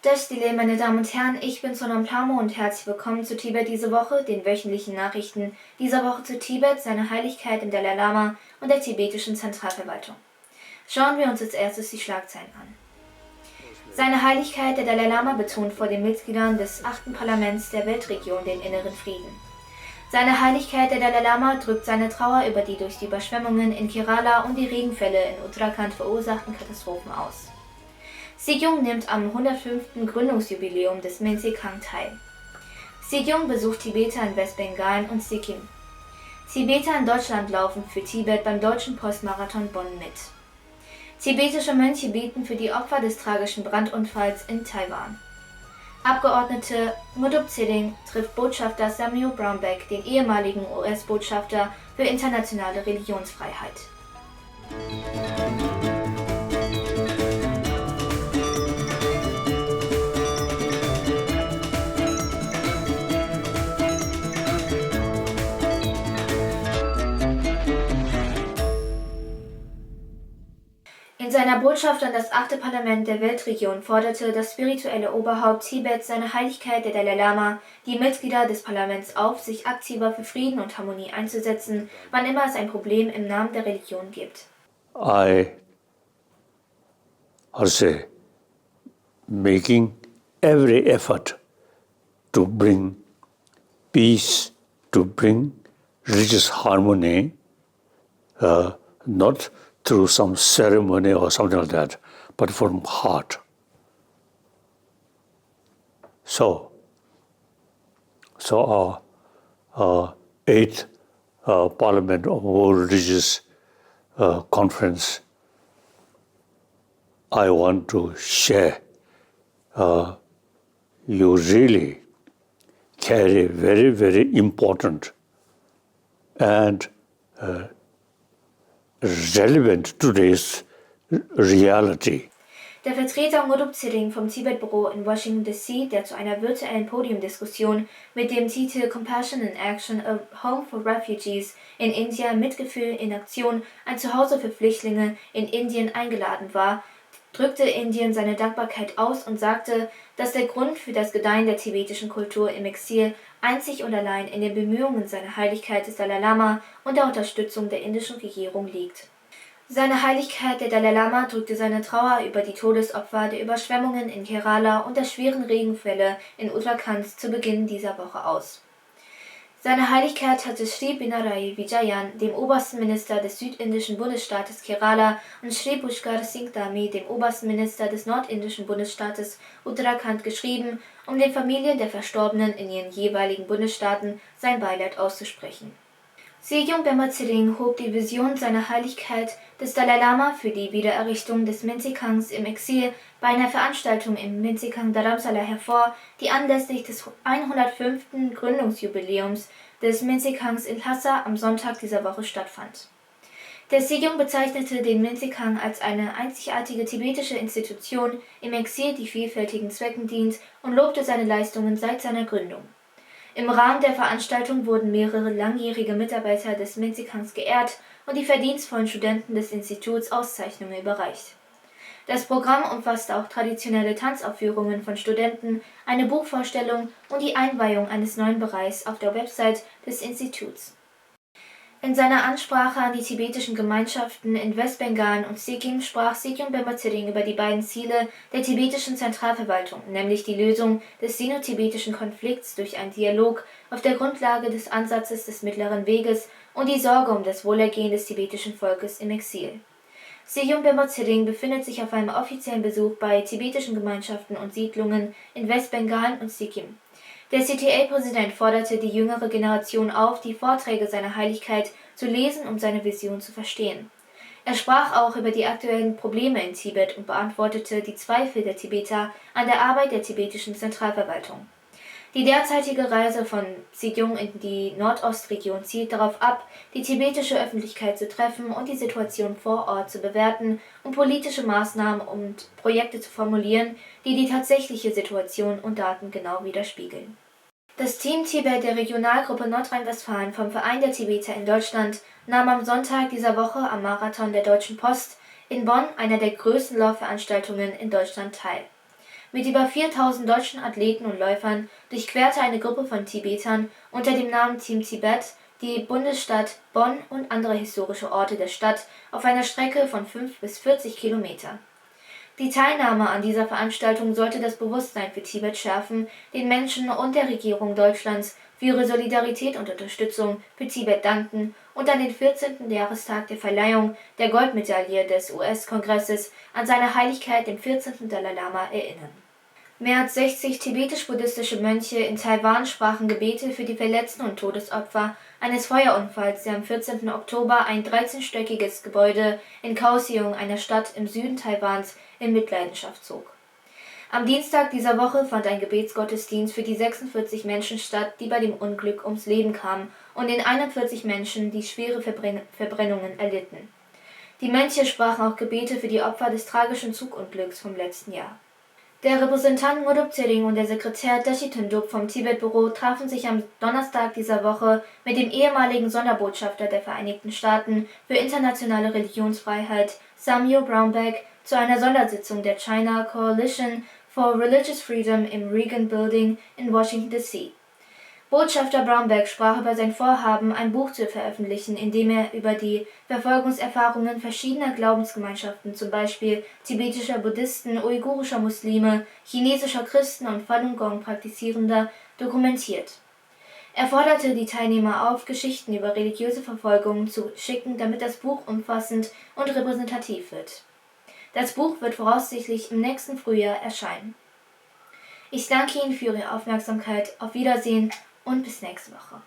Das Delay, meine Damen und Herren, ich bin Sonam Plamo und herzlich willkommen zu Tibet diese Woche, den wöchentlichen Nachrichten dieser Woche zu Tibet, seiner Heiligkeit, dem Dalai Lama und der tibetischen Zentralverwaltung. Schauen wir uns als erstes die Schlagzeilen an. Seine Heiligkeit, der Dalai Lama, betont vor den Mitgliedern des 8. Parlaments der Weltregion den inneren Frieden. Seine Heiligkeit, der Dalai Lama, drückt seine Trauer über die durch die Überschwemmungen in Kerala und die Regenfälle in Uttarakhand verursachten Katastrophen aus. Sikyung nimmt am 105. Gründungsjubiläum des Menzikhang teil. Sikyung besucht Tibeter in Westbengalen und Sikkim. Tibeter in Deutschland laufen für Tibet beim Deutschen Postmarathon Bonn mit. Tibetische Mönche beten für die Opfer des tragischen Brandunfalls in Taiwan. Abgeordnete Ngurdup Tseling trifft Botschafter Samuel Brownback, den ehemaligen US-Botschafter für internationale Religionsfreiheit. In seiner Botschaft an das 8. Parlament der Weltregion forderte das spirituelle Oberhaupt Tibets, seine Heiligkeit der Dalai Lama, die Mitglieder des Parlaments auf, sich aktiver für Frieden und Harmonie einzusetzen, wann immer es ein Problem im Namen der Religion gibt. Making every effort to bring peace, to bring religious harmony, not through some ceremony or something like that, but from heart. So our 8th Parliament of World Religious Conference, I want to share. You really carry very, very important and relevant to today's reality. Der Vertreter Ngurdup Tseling vom Tibet-Büro in Washington D.C., der zu einer virtuellen Podiumdiskussion mit dem Titel Compassion in Action, a Home for Refugees in India, Mitgefühl in Aktion, ein Zuhause für Flüchtlinge in Indien eingeladen war, drückte Indien seine Dankbarkeit aus und sagte, dass der Grund für das Gedeihen der tibetischen Kultur im Exil einzig und allein in den Bemühungen seiner Heiligkeit des Dalai Lama und der Unterstützung der indischen Regierung liegt. Seine Heiligkeit der Dalai Lama drückte seine Trauer über die Todesopfer der Überschwemmungen in Kerala und der schweren Regenfälle in Uttarakhand zu Beginn dieser Woche aus. Seine Heiligkeit hatte Sri Pinarayi Vijayan, dem obersten Minister des südindischen Bundesstaates Kerala, und Sri Pushkar Singh Dhami, dem obersten Minister des nordindischen Bundesstaates Uttarakhand, geschrieben, um den Familien der Verstorbenen in ihren jeweiligen Bundesstaaten sein Beileid auszusprechen. Sikyung Bema Tseling hob die Vision seiner Heiligkeit des Dalai Lama für die Wiedererrichtung des Menzikhangs im Exil bei einer Veranstaltung im Menzikhang Dharamsala hervor, die anlässlich des 105. Gründungsjubiläums des Menzikhangs in Lhasa am Sonntag dieser Woche stattfand. Der Sikyung bezeichnete den Menzikhang als eine einzigartige tibetische Institution im Exil, die vielfältigen Zwecken dient, und lobte seine Leistungen seit seiner Gründung. Im Rahmen der Veranstaltung wurden mehrere langjährige Mitarbeiter des Menzikhangs geehrt und die verdienstvollen Studenten des Instituts Auszeichnungen überreicht. Das Programm umfasste auch traditionelle Tanzaufführungen von Studenten, eine Buchvorstellung und die Einweihung eines neuen Bereichs auf der Website des Instituts. In seiner Ansprache an die tibetischen Gemeinschaften in Westbengalen und Sikkim sprach Sikyung Bema Tseling über die beiden Ziele der tibetischen Zentralverwaltung, nämlich die Lösung des sino-tibetischen Konflikts durch einen Dialog auf der Grundlage des Ansatzes des Mittleren Weges und die Sorge um das Wohlergehen des tibetischen Volkes im Exil. Sikyung Bema Tseling befindet sich auf einem offiziellen Besuch bei tibetischen Gemeinschaften und Siedlungen in Westbengalen und Sikkim. Der CTA-Präsident forderte die jüngere Generation auf, die Vorträge seiner Heiligkeit zu lesen, um seine Vision zu verstehen. Er sprach auch über die aktuellen Probleme in Tibet und beantwortete die Zweifel der Tibeter an der Arbeit der tibetischen Zentralverwaltung. Die derzeitige Reise von Sikyung in die Nordostregion zielt darauf ab, die tibetische Öffentlichkeit zu treffen und die Situation vor Ort zu bewerten, um politische Maßnahmen und Projekte zu formulieren, die die tatsächliche Situation und Daten genau widerspiegeln. Das Team Tibet der Regionalgruppe Nordrhein-Westfalen vom Verein der Tibeter in Deutschland nahm am Sonntag dieser Woche am Marathon der Deutschen Post in Bonn, einer der größten Laufveranstaltungen in Deutschland, teil. Mit über 4000 deutschen Athleten und Läufern durchquerte eine Gruppe von Tibetern unter dem Namen Team Tibet die Bundesstadt Bonn und andere historische Orte der Stadt auf einer Strecke von 5 bis 40 Kilometer. Die Teilnahme an dieser Veranstaltung sollte das Bewusstsein für Tibet schärfen, den Menschen und der Regierung Deutschlands für ihre Solidarität und Unterstützung für Tibet danken und an den 14. Jahrestag der Verleihung der Goldmedaille des US-Kongresses an seine Heiligkeit den 14. Dalai Lama erinnern. Mehr als 60 tibetisch-buddhistische Mönche in Taiwan sprachen Gebete für die Verletzten und Todesopfer eines Feuerunfalls, der am 14. Oktober ein 13-stöckiges Gebäude in Kaohsiung, einer Stadt im Süden Taiwans, in Mitleidenschaft zog. Am Dienstag dieser Woche fand ein Gebetsgottesdienst für die 46 Menschen statt, die bei dem Unglück ums Leben kamen, und den 41 Menschen, die schwere Verbrennungen erlitten. Die Mönche sprachen auch Gebete für die Opfer des tragischen Zugunglücks vom letzten Jahr. Der Repräsentant Ngurdup Tsering und der Sekretär Dashi Tunduk vom Tibet-Büro trafen sich am Donnerstag dieser Woche mit dem ehemaligen Sonderbotschafter der Vereinigten Staaten für internationale Religionsfreiheit, Samuel Brownback, zu einer Sondersitzung der China Coalition for Religious Freedom im Reagan Building in Washington, D.C. Botschafter Brownback sprach über sein Vorhaben, ein Buch zu veröffentlichen, in dem er über die Verfolgungserfahrungen verschiedener Glaubensgemeinschaften, zum Beispiel tibetischer Buddhisten, uigurischer Muslime, chinesischer Christen und Falun Gong Praktizierender, dokumentiert. Er forderte die Teilnehmer auf, Geschichten über religiöse Verfolgungen zu schicken, damit das Buch umfassend und repräsentativ wird. Das Buch wird voraussichtlich im nächsten Frühjahr erscheinen. Ich danke Ihnen für Ihre Aufmerksamkeit. Auf Wiedersehen und bis nächste Woche.